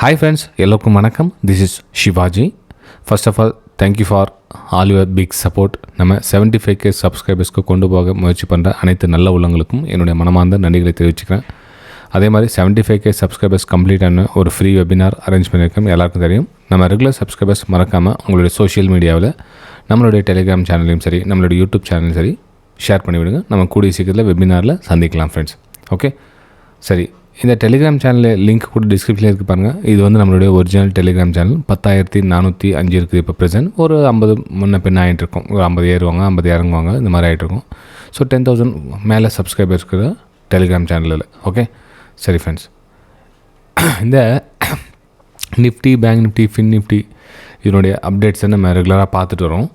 Hi friends, எல்லாருக்கும் வணக்கம். This is Shivaji. First of all, thank you for all your big support. நம்ம 75k சப்ஸ்கிரைபர்ஸ்க்கு கொண்டு போக முயற்சி பண்ணுற அனைத்து நல்ல உள்ளங்களுக்கும் என்னுடைய மனமார்ந்த நன்றிகளை தெரிவிச்சுக்கிறேன். அதே மாதிரி 75k சப்ஸ்கிரைபர்ஸ் கம்ப்ளீட் ஆன ஒரு ஃப்ரீ வெபினார் அரேஞ்ச் பண்ணியிருக்கோம். எல்லாருக்கும் தெரியும். நம்ம ரெகுலர் சப்ஸ்கிரைபர்ஸ் மறக்காமல் உங்களுடைய சோஷியல் மீடியாவில் நம்மளுடைய டெலிகிராம் சேனல்லையும் சரி, நம்மளுடைய யூடியூப் சேனலும் சரி ஷேர் பண்ணிவிடுங்க. நம்ம கூடிய சீக்கிரத்தில் வெபினாரில் சந்திக்கலாம் ஃப்ரெண்ட்ஸ். ஓகே, சரி. இந்த டெலிகிராம் சேனலில் லிங்க் கூட டிஸ்கிரிப்ஷனில் இருக்குது பாருங்கள். இது வந்து நம்மளுடைய ஒரிஜினல் டெலிகிராம் சேனல். 10,405 இருக்குது இப்போ ப்ரெசென்ட். ஒரு 50 முன்ன பின்ன ஆகிட்டு இருக்கும். ஒரு 50 ஏறுவாங்க, 50 இறங்குவாங்க, இந்த மாதிரி ஆகிட்டு இருக்கும். ஸோ 10,000 மேலே சப்ஸ்கிரைபர்ஸ் இருக்கிற டெலிகிராம் சேனலில். ஓகே, சரி ஃப்ரெண்ட்ஸ். இந்த Nifty, bank Nifty, fin Nifty இதனுடைய அப்டேட்ஸை நம்ம ரெகுலராக பார்த்துட்டு வரோம்.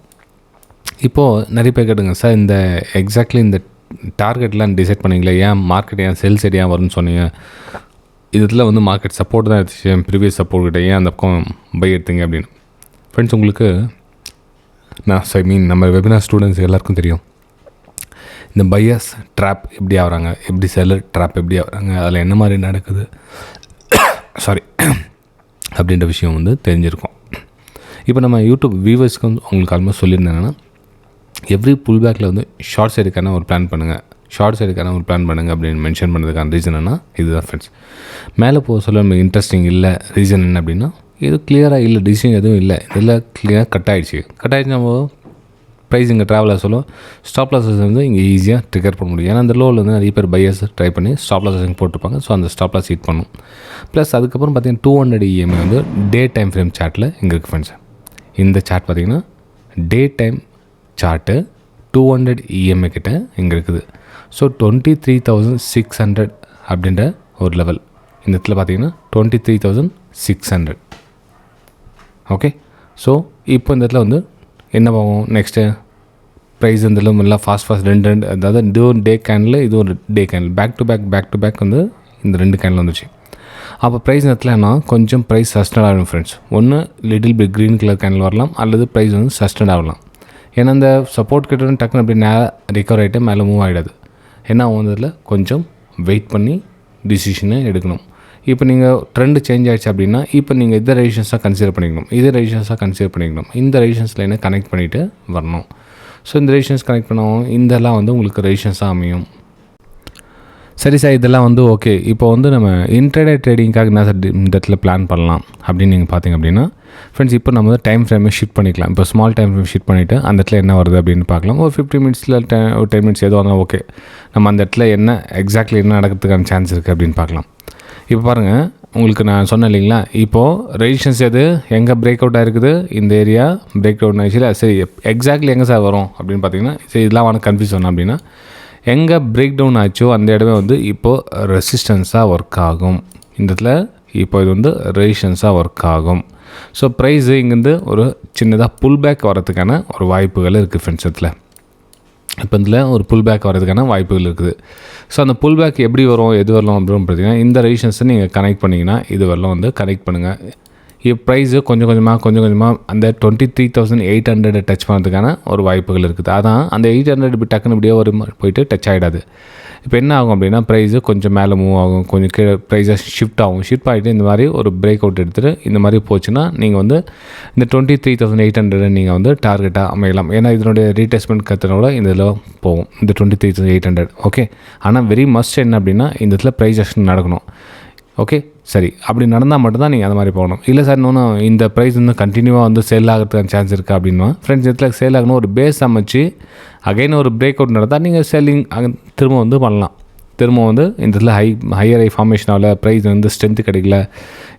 இப்போது நிறைய பேர் கேட்டுங்க, சார் இந்த எக்ஸாக்ட்லி இந்த டார்கெட்லாம் டிசைட் பண்ணிங்களே, ஏன் மார்க்கெட் ஏன் செல் சைடு ஏன் வரும்னு சொன்னீங்க? இதில் வந்து மார்க்கெட் சப்போர்ட் தான் எடுத்துச்சு, ப்ரீவியஸ் சப்போர்ட் கிட்ட ஏன் அந்த பக்கம் பை எடுத்தீங்க அப்படின்னு. ஃப்ரெண்ட்ஸ், உங்களுக்கு நம்ம வெபினார் ஸ்டூடெண்ட்ஸ் எல்லாருக்கும் தெரியும் இந்த பையர்ஸ் ட்ராப் எப்படி ஆகிறாங்க, எப்படி செல்லர் ட்ராப் எப்படி ஆகிறாங்க, அதில் என்ன மாதிரி நடக்குது சாரி அப்படின்ற விஷயம் வந்து தெரிஞ்சிருக்கும். இப்போ நம்ம யூடியூப் வியூவர்ஸ்க்கு வந்து உங்களுக்கு ஆல்மோஸ்ட் சொல்லியிருந்தேன்னா, எவ்ரி புல் பேக்கில் வந்து ஷார்ட் சைடுக்கான ஒரு பிளான் பண்ணுங்கள், ஷார்ட் சைடுக்கான ஒரு பிளான் பண்ணுங்கள் அப்படின்னு மென்ஷன் பண்ணுறதுக்கான ரீசன் என்ன, இதுதான் ஃப்ரெண்ட்ஸ். மேலே போக சொல்ல நமக்கு இன்ட்ரெஸ்டிங் இல்லை. ரீசன் என்ன அப்படின்னா, இது கிளியராக இல்லை, டிசிஷன் எதுவும் இல்லை, இதெல்லாம் கிளியராக கட் ஆகிடுச்சு நம்ம ப்ரைஸ் இங்கே ட்ராவலாக சொல்லும். ஸ்டாப் லாஸஸ் வந்து இங்கே ஈஸியாக ட்ரிகர் பண்ண முடியும். ஏன்னா அந்த லோவில் வந்து நிறைய பேர் பையர்ஸ் ட்ரை பண்ணி ஸ்டாப் லாஸஸ் போட்டுருப்பாங்க. ஸோ அந்த ஸ்டாப் லாஸ் ஹீட் பண்ணும். ப்ளஸ் அதுக்கப்புறம் பார்த்தீங்கன்னா 200 EMA வந்து டே டைம் ஃப்ரேம் சார்ட்டில் இங்கே இருக்குது ஃப்ரெண்ட்ஸ். இந்த சார்ட் பார்த்திங்கன்னா டே டைம் சார்ட்டு 200 EMA கிட்ட இங்கே இருக்குது. ஸோ 23,600 அப்படின்ற ஒரு லெவல் இந்த இடத்துல பார்த்தீங்கன்னா 23,600. ஓகே, ஸோ இப்போ இந்த இடத்துல வந்து என்ன போகும் நெக்ஸ்ட்டு ப்ரைஸ் இந்த எல்லாம் ஃபாஸ்ட் ரெண்டு அதாவது இது ஒரு டே கேனில், இது ஒரு டே கேனில், பேக் டு பேக் வந்து இந்த ரெண்டு கேனில் வந்துச்சு. அப்போ ப்ரைஸ் நேரத்தில் என்ன கொஞ்சம் ப்ரைஸ் சஸ்டெண்ட் ஆகணும் ஃப்ரெண்ட்ஸ். ஒன்று லிட்டில் பிட் க்ரீன் கலர் கேனில் வரலாம், அல்லது ப்ரைஸ் வந்து சஸ்டெண்ட் ஆகலாம். ஏன்னா அந்த சப்போர்ட் கிட்ட டக்குன்னு அப்படி ரிகவர் ஆகிட்டு மேலே மூவ் ஆகிடாது. என்ன ஆகுதுல கொஞ்சம் வெயிட் பண்ணி டிசிஷனை எடுக்கணும். இப்போ நீங்கள் ட்ரெண்டு சேஞ்ச் ஆகிடுச்சு அப்படின்னா, இப்போ நீங்கள் இந்த ரெசிஸ்டன்ஸாக கன்சிடர் பண்ணிக்கணும். இந்த ரெசிஸ்டன்ஸில் என்ன கனெக்ட் பண்ணிவிட்டு வரணும். ஸோ இந்த ரெசிஸ்டன்ஸ் கனெக்ட் பண்ணவும் இதெல்லாம் வந்து உங்களுக்கு ரெசிஸ்டன்ஸாக அமையும். சரி சார், இதெல்லாம் வந்து ஓகே. இப்போ வந்து நம்ம இன்ட்ராடே ட்ரேடிங்காக என்ன சார் இந்த இடத்துல பிளான் பண்ணலாம் அப்படின்னு நீங்கள் பார்த்தீங்க அப்படின்னா ஃப்ரெண்ட்ஸ், இப்போ நம்ம வந்து டைம் ஃப்ரேமை ஷிஃப்ட் பண்ணிக்கலாம். இப்போ ஸ்மால் டைம் ஃப்ரேம் ஷிஃப்ட் பண்ணிவிட்டு அந்த இடத்துல என்ன வருது அப்படின்னு பார்க்கலாம். ஒரு 50 மினிட்ஸில் ஒரு 10 மினிட்ஸ் எதுவும் வந்தால் ஓகே. நம்ம அந்த இடத்துல என்ன எக்ஸாக்ட்லி என்ன நடக்கிறதுக்கான சான்ஸ் இருக்குது அப்படின்னு பார்க்கலாம். இப்போ பாருங்கள், உங்களுக்கு நான் சொன்னேன் இல்லைங்களா, இப்போது ரெசிஸ்டன்ஸ் எது எங்கே பிரேக் அவுட் ஆகிருக்குது, இந்த ஏரியா பிரேக் அவுட் ஆகிடுச்சு. சரி, எக்ஸாக்ட்லி எங்கே சார் வரும் அப்படின்னு பார்த்தீங்கன்னா, சரி இதெல்லாம் வந்து கன்ஃபியூஸ் பண்ணோம் அப்படின்னா, எங்கே பிரேக் டவுன் ஆச்சோ அந்த இடமே வந்து இப்போது ரெசிஸ்டன்ஸாக ஒர்க் ஆகும். இந்த இடத்துல இப்போ இது வந்து ரெசிஸ்டன்ஸாக ஒர்க் ஆகும். ஸோ ப்ரைஸு இங்கேருந்து ஒரு சின்னதாக புல் பேக் வரதுக்கான ஒரு வாய்ப்புகள் இருக்குது ஃப்ரெண்ட்ஸ். இப்போ இதில் ஒரு புல் பேக் வரதுக்கான வாய்ப்புகள் இருக்குது. ஸோ அந்த புல் பேக் எப்படி வரும், எது வரலாம் அப்படின்னு பார்த்தீங்கன்னா, இந்த ரெசிஸ்டன்ஸை நீங்கள் கனெக்ட் பண்ணிங்கன்னா இது வரலாம் வந்து கனெக்ட் பண்ணுங்கள். இப்போ ப்ரைஸு கொஞ்சம் கொஞ்சமாக அந்த 23,800 டச் பண்ணுறதுக்கான ஒரு வாய்ப்புகள் இருக்குது. அதான் அந்த 800 இப்படி டக்குன்னு இப்படியே ஒரு போயிட்டு டச் ஆகிடாது. இப்போ என்ன ஆகும் அப்படின்னா, ப்ரைஸு கொஞ்சம் மேலே மூவ் ஆகும், கொஞ்சம் கீழே ப்ரைஸை ஷிஃப்ட் ஆகிட்டு இந்த மாதிரி ஒரு பிரேக் அவுட் எடுத்துகிட்டு இந்த மாதிரி போச்சுன்னா நீங்கள் வந்து இந்த 23,800 நீங்கள் வந்து டார்கெட்டாக அமையலாம். ஏன்னா இதனுடைய ரீடெஸ்ட்மெண்ட் கற்றுனோட இந்த இதில் போகும் இந்த 23,800. ஓகே, ஆனால் வெரி மஸ்ட் என்ன அப்படின்னா, இந்த இடத்துல ப்ரைஸ் ஆக்ஷன் நடக்கணும். ஓகே, சரி, அப்படி நடந்தால் மட்டும்தான் நீங்கள் அந்த மாதிரி போகணும். இல்லை சார், இன்னொன்று இந்த ப்ரைஸ் வந்து கண்டினியூவாக வந்து சேல் ஆகிறதுக்கான சான்ஸ் இருக்குது அப்படின்னா ஃப்ரெண்ட்ஸ், இதில் சேல் ஆகணும் ஒரு பேஸ் அமைச்சு அகைன் ஒரு பிரேக் அவுட் நடந்தால் நீங்கள் செல்லிங் திரும்ப வந்து பண்ணலாம். திரும்ப வந்து இந்த இடத்துல ஹையர் ஃபார்மேஷன் ஆகல, ப்ரைஸ் வந்து ஸ்ட்ரென்த்து கிடைக்கல,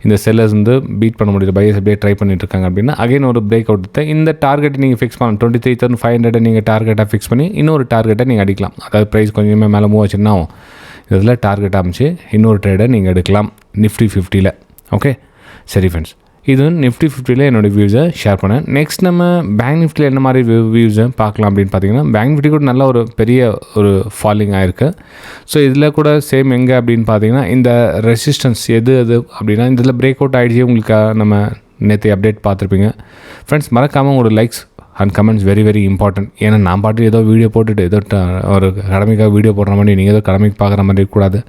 இந்த செல்லர்ஸ் வந்து பீட் பண்ண முடியல, பையர்ஸ் அப்படியே ட்ரை பண்ணிட்டு இருக்காங்க அப்படின்னா அகைன் ஒரு பிரேக் அவுட் எடுத்து இந்த டார்கெட்டை நீங்கள் ஃபிக்ஸ் பண்ணணும். 23,500 நீங்கள் டார்கெட்டாக ஃபிக்ஸ் பண்ணி இன்னொரு டார்கெட்டை நீங்கள் அடிக்கலாம். அதாவது ப்ரைஸ் கொஞ்சமே மேலே மூவ் ஆச்சுன்னா இதில் டார்கெட் அமைச்சு இன்னொரு ட்ரேடை நீங்கள் எடுக்கலாம் நிஃப்டி 50ல். ஓகே, சரி ஃப்ரெண்ட்ஸ், இது நிஃப்டி 50ல் என்னோடய வியூஸை ஷேர் பண்ணேன். நெக்ஸ்ட் நம்ம பேங்க் நிஃப்டியில் என்ன மாதிரி வியூஸை பார்க்கலாம் அப்படின்னு பார்த்தீங்கன்னா, பேங்க் நிஃப்டி கூட நல்ல ஒரு பெரிய ஒரு ஃபாலிங் ஆகிருக்கு. ஸோ இதில் கூட சேம் எங்கே அப்படின்னு பார்த்தீங்கன்னா, இந்த ரெசிஸ்டன்ஸ் எது அப்படின்னா இந்த இதில் பிரேக் அவுட் ஆகிடுச்சு. உங்களுக்கு நம்ம நேற்று அப்டேட் பார்த்துருப்பீங்க ஃப்ரெண்ட்ஸ். மறக்காமல் ஒரு likes and comments very very important. ஏன்னா நான் பாட்டு ஏதோ வீடியோ போட்டுட்டு ஏதோ ஒரு கடமைக்காக வீடியோ போடுற மாதிரி நீங்கள் ஏதோ கடமைக்கு பார்க்குற மாதிரி இருக்கக்கூடாது.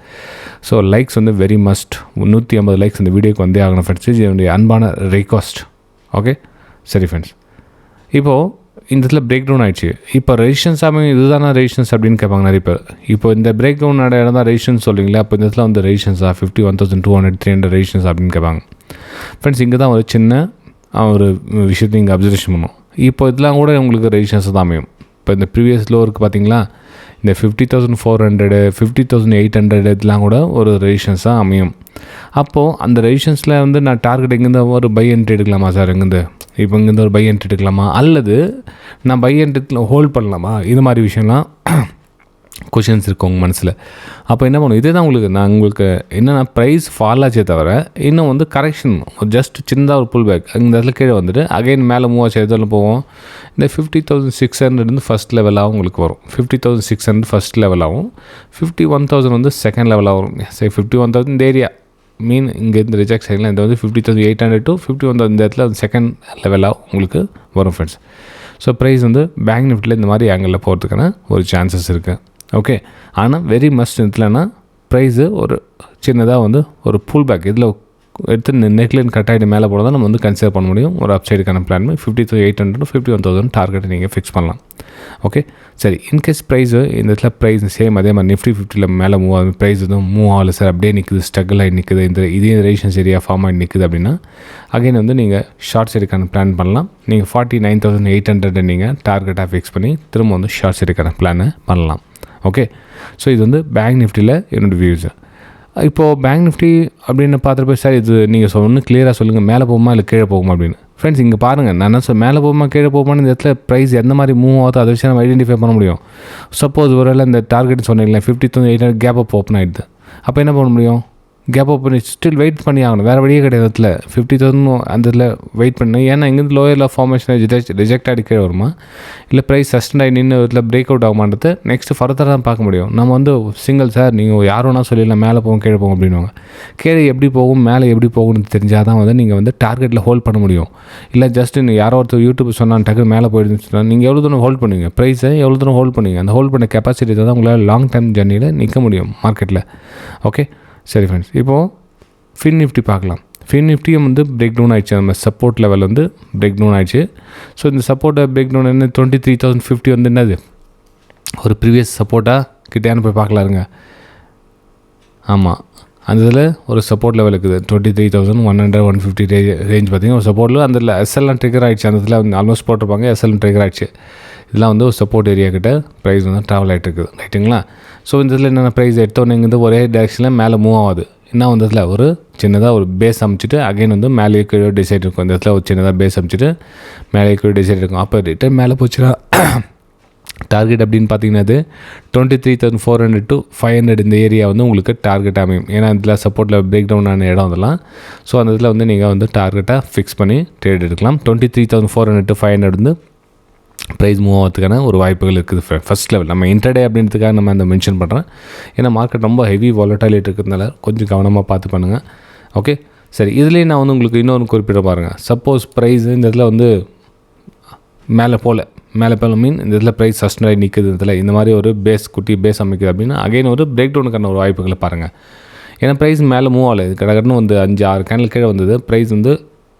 ஸோ லைக்ஸ் வந்து வெரி மஸ்ட். 150 லைக்ஸ் இந்த வீடியோக்கு வந்தே ஆகணும் ஃப்ரெண்ட்ஸ். இது என்னுடைய அன்பான ரிக்வெஸ்ட். ஓகே சரி ஃப்ரெண்ட்ஸ், இப்போது இந்த இடத்துல பிரேக் டவுன் ஆகிடுச்சு. இப்போ ரெசிஸ்டன்ஸ் இதுதானா ரெசிஸ்டன்ஸ் அப்படின்னு கேட்பாங்க நிறைய பேர். இப்போ இந்த பிரேக் டவுன் இடம் தான் ரெசிஸ்டன்ஸ் சொல்கிறீங்களா, அப்போ இந்த இடத்துல வந்து ரெசிஸ்டன்ஸா 51,200 300 ரெசிஸ்டன்ஸ் அப்படின்னு கேட்பாங்க ஃப்ரெண்ட்ஸ். இங்கே தான் ஒரு சின்ன ஒரு விஷயத்தை நீங்கள் அப்சர்வேஷன் பண்ணும். இப்போ இதெல்லாம் கூட உங்களுக்கு ரெசிஸ்டன்ஸ் தான் அமையும். இப்போ இந்த ப்ரீவியஸ் லோ இருக்குது பார்த்தீங்களா, இந்த 50,400 50,800 இதெல்லாம் கூட ஒரு ரெசிஸ்டன்ஸாக அமையும். அப்போது அந்த ரெசிஸ்டன்ஸில் வந்து நான் டார்கெட் எங்கேருந்து ஒரு பை என்ட்ரி எடுக்கலாமா சார், எங்கேருந்து இப்போ இங்கேருந்து ஒரு பை என்ட்ரி எடுக்கலாமா, அல்லது நான் பை என்ட்ரி ஹோல்ட் பண்ணலாமா, இது மாதிரி விஷயம்லாம் கொஷின்ஸ் இருக்குது உங்கள் மனசில். அப்போ என்ன பண்ணும், இதே தான் உங்களுக்கு நான் உங்களுக்கு என்னென்னா ப்ரைஸ் ஃபால் ஆச்சே தவிர இன்னும் வந்து கரெக்ஷன் ஜஸ்ட் சின்னதாக ஒரு புல் பேக் இந்த இடத்துல கீழே வந்துட்டு அகைன் மேலே மூவ் ஆச்சு எதில் போவோம். இந்த 50,600 வந்து ஃபஸ்ட் லெவலாகவும் உங்களுக்கு வரும். 50,600 ஃபஸ்ட் லெவலாகவும் 51,000 வந்து செகண்ட் லெவலாக வரும். சரி 51,000 இந்த ஏரியா மீன் இங்கேருந்து ரிஜெக்ட் சைடில் இந்த வந்து 50,800 to 51,000 இந்த இடத்துல செகண்ட் லெவலாக உங்களுக்கு வரும் ஃப்ரெண்ட்ஸ். ஸோ ப்ரைஸ் வந்து பேங்க் நிஃப்டியில் இந்த மாதிரி ஆங்கிளில் போகிறதுக்கான ஒரு சான்சஸ் இருக்குது. ஓகே, ஆனால் வெரி மஸ்ட் இதுலனா ப்ரைஸு ஒரு சின்னதாக வந்து ஒரு புல் பேக் இதில் எடுத்து நெக்லைன் கட் ஆகிட்டு மேலே போனால் தான் நம்ம வந்து கன்சிடர் பண்ண முடியும். ஒரு அப்சைடுக்கான பிளான் 50,800 to 51,000 டார்கெட்டை நீங்கள் ஃபிக்ஸ் பண்ணலாம். ஓகே சரி, இன்கேஸ் ப்ரைஸு இந்த இடத்துல ப்ரைஸ் சேம் அதே மாதிரி Nifty 50 மேலே மூவ் ஆகுது, ப்ரைஸ் எதுவும் மூவ் ஆகலை சார், அப்படியே நிற்குது, ஸ்ட்ரகிள் ஆகி நிற்குது, இதே ரெசிஸ்டன்ஸ் ஏரியா ஃபார்ம் ஆகி நிற்குது அப்படின்னா அகைன் வந்து நீங்கள் ஷார்ட் சைடுக்கான பிளான் பண்ணலாம். நீங்கள் 49,800 நீங்கள் டார்கெட்டாக ஃபிக்ஸ் பண்ணி திரும்ப வந்து ஷார்ட் சைடுக்கான பிளானை பண்ணலாம். ஓகே, ஸோ இது வந்து பேங்க் நிஃப்டியில் என்னோடய வியூஸு. இப்போது பேங்க் நிஃப்டி அப்படின்னு பார்த்துட்டு சார் இது நீங்கள் ஒன்று கிளியராக சொல்லுங்கள், மேலே போகுமா இல்லை கீழே போகுமா அப்படின்னு. ஃப்ரெண்ட்ஸ் இங்கே பாருங்கள், நான் என்ன மேலே போகுமா கீழே போகுமான்னு இந்த இடத்துல ப்ரைஸ் எந்த மாதிரி மூவ் ஆகுதோ அதை வச்சு நம்ம ஐடென்டிஃபை பண்ண முடியும். சப்போஸ் ஒரு வேளை இந்த டார்கெட் சொன்னீங்களா 50,800 கேப் அப் ஓப்பன் ஆகிடுது, அப்போ என்ன பண்ண முடியும், கேப் அப் பண்ணி ஸ்டில் வெயிட் பண்ணி ஆகணும், வேறு வழியே கிடையாது. இடத்துல 50,000 அந்த இதில் வெயிட் பண்ணணும். ஏன்னா இங்கேருந்து லோயரில் ஃபார்மேஷன் ரிஜெக்ட் ஆகி கீழே வருமா, இல்லை ப்ரைஸ் சஸ்டெண்ட் ஆகி நின்று இதில் பிரேக் அவுட் ஆகுமான்றது நெக்ஸ்ட்டு ஃபர்தராக தான் பார்க்க முடியும். நம்ம வந்து சிங்கிள் சார் நீங்கள் யாரோனா சொல்லிடலாம் மேலே போகும் கீழே போகும் அப்படின்வாங்க. கீழே எப்படி போகும் மேலே எப்படி போகும்னு தெரிஞ்சால் தான் வந்து நீங்கள் வந்து டார்கெட்டில் ஹோல்ட் பண்ண முடியும். இல்லை ஜஸ்ட் நீங்கள் யாரோ ஒருத்தர் யூடியூப் சொன்னால் டக்கு மேலே போயிடுதுன்னு சொன்னால் நீங்கள் எவ்வளோ தூரம் ஹோல்ட் பண்ணுவீங்க, ப்ரைஸை எவ்வளோ தூரம் ஹோல்ட் பண்ணுவீங்க, அந்த ஹோல்ட் பண்ண கெப்பாசிட்டி தான் உங்களால் லாங் டைம் ஜர்னியில் நிற்க முடியும் மார்க்கெட்டில். ஓகே சரி ஃப்ரெண்ட்ஸ், இப்போது ஃபின் நிஃப்டி பார்க்கலாம். ஃபின் நிஃப்டியும் வந்து பிரேக் டவுன் ஆகிடுச்சு, நம்ம சப்போர்ட் லெவல் வந்து பிரேக் டவுன் ஆகிடுச்சு. ஸோ இந்த சப்போர்ட்டை பிரேக் டவுன் என்ன 23,050 வந்து என்னது ஒரு ப்ரீவியஸ் சப்போர்ட்டாக கிட்டேன்னு போய் பார்க்கலாருங்க. ஆமாம், அந்த இதில் ஒரு சப்போர்ட் லெவல் இருக்குது 23,100 150 ரேஞ்ச் பார்த்திங்கன்னா ஒரு சப்போர்ட்டில் அந்த எஸ்எல்லாம் ட்ரிகர் ஆகிடுச்சு. அந்த இதில் வந்து ஆல்மோஸ்ட் போட்டிருப்பாங்க, எஸ்எல்லாம் ட்ரிகர் ஆகிடுச்சு. இதெல்லாம் வந்து ஒரு சப்போர்ட் ஏரியா கிட்ட ப்ரைஸ் வந்து ட்ராவல் ஆகிட்டு இருக்குது, ரைட்டுங்களா. ஸோ இந்த இதில் என்னென்ன ப்ரைஸ் எடுத்தோன்னே இங்கேருந்து ஒரே டேரெக்ஷனில் மேலே மூவ் ஆகுது. என்ன வந்து இதில் ஒரு சின்னதாக ஒரு பேஸ் அமைச்சிட்டு அகைன் வந்து மேலே கீழே டிசைட் இருக்கும். இந்த இடத்துல ஒரு சின்னதாக பேஸ் அமைச்சிட்டு மேலே கீழே டிசைட் இருக்கும். அப்போ ரிட்டர்ன் மேலே போச்சுன்னா டார்கெட் அப்படின்னு பார்த்தீங்கன்னா அது 23,400 to 500 இந்த ஏரியா வந்து உங்களுக்கு டார்கெட் அமையும். ஏன்னா இதில் சப்போர்ட்டில் பிரேக் டவுன் ஆன இடம் அதெல்லாம். ஸோ அந்த இதில் வந்து நீங்கள் வந்து டார்கெட்டாக ஃபிக்ஸ் பண்ணி ட்ரேட் எடுக்கலாம். 23,400 to 500 வந்து ப்ரைஸ் மூவ் ஆகிறதுக்கான ஒரு வாய்ப்புகள் இருக்குது. ஃபஸ்ட் லெவல் நம்ம இன்டர்டே அப்படின்றதுக்காக நம்ம அந்த மென்ஷன் பண்ணுறேன். ஏன்னா மார்க்கெட் ரொம்ப ஹெவி வாலட்டாலிட்டி இருக்கிறதுனால கொஞ்சம் கவனமாக பார்த்து பண்ணுங்கள். ஓகே சரி, இதுலேயே நான் வந்து உங்களுக்கு இன்னொன்று குறிப்பிட பாருங்கள். சப்போஸ் ப்ரைஸ் இந்த இதில் வந்து மேலே போல மீன் இந்த இதில் ப்ரைஸ் சஸ்டெண்ட் ஆகி நிற்குது, இதில் இந்த மாதிரி ஒரு குட்டி பேஸ் அமைக்குது அப்படின்னா அகைன் ஒரு பிரேக் டவுனுக்கான ஒரு வாய்ப்புகளை பாருங்கள். ஏன்னா ப்ரைஸ் மேலே மூவ் ஆகலை, இது கடகடன்னு வந்து 5-6 கேண்டில் கீழே வந்தது, ப்ரைஸ் வந்து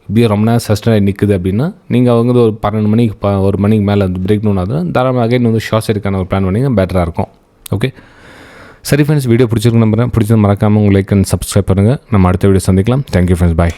இப்படியே ரொம்ப நேரம் சஸ்டெண்ட் ஆகி நிற்குது அப்படின்னா நீங்கள் அவங்க ஒரு 12 மணிக்கு 1 மணிக்கு மேலே வந்து பிரேக் டவுன் ஆகுது, தாராளமாக அகைன் வந்து ஷார்ட் சைடுக்கான ஒரு பிளான் பண்ணிங்க பெட்டராக இருக்கும். ஓகே சரி ஃப்ரெண்ட்ஸ், வீடியோ பிடிச்சிருக்கு நம்புறேன். பிடிச்சது மறக்காமல் உங்கள் லைக் அண்ட் சப்ஸ்கிரைப் பண்ணுங்கள். நம்ம அடுத்த வீடியோ சந்திக்கலாம். தேங்க்யூ ஃப்ரெண்ட்ஸ், பாய்.